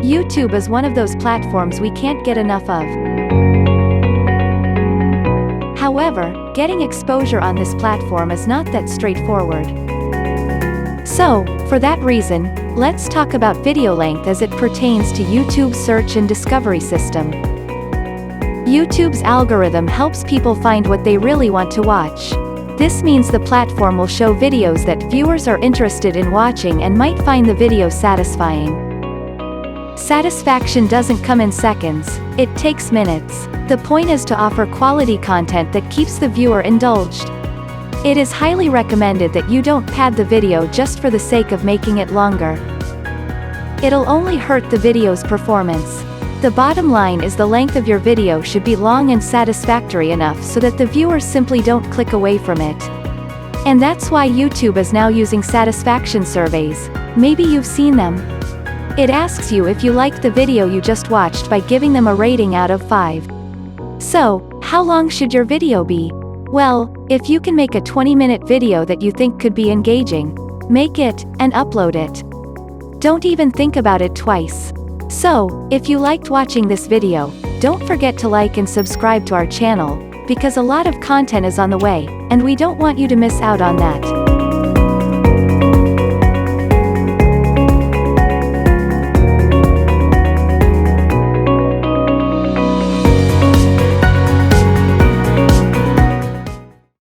YouTube is one of those platforms we can't get enough of. However, getting exposure on this platform is not that straightforward. So, for that reason, let's talk about video length as it pertains to YouTube's search and discovery system. YouTube's algorithm helps people find what they really want to watch. This means the platform will show videos that viewers are interested in watching and might find the video satisfying. Satisfaction doesn't come in seconds, it takes minutes. The point is to offer quality content that keeps the viewer indulged. It is highly recommended that you don't pad the video just for the sake of making it longer. It'll only hurt the video's performance. The bottom line is the length of your video should be long and satisfactory enough so that the viewers simply don't click away from it. And that's why YouTube is now using satisfaction surveys. Maybe you've seen them. It asks you if you liked the video you just watched by giving them a rating out of 5. So, how long should your video be? Well, if you can make a 20-minute video that you think could be engaging, make it, and upload it. Don't even think about it twice. So, if you liked watching this video, don't forget to like and subscribe to our channel, because a lot of content is on the way, and we don't want you to miss out on that.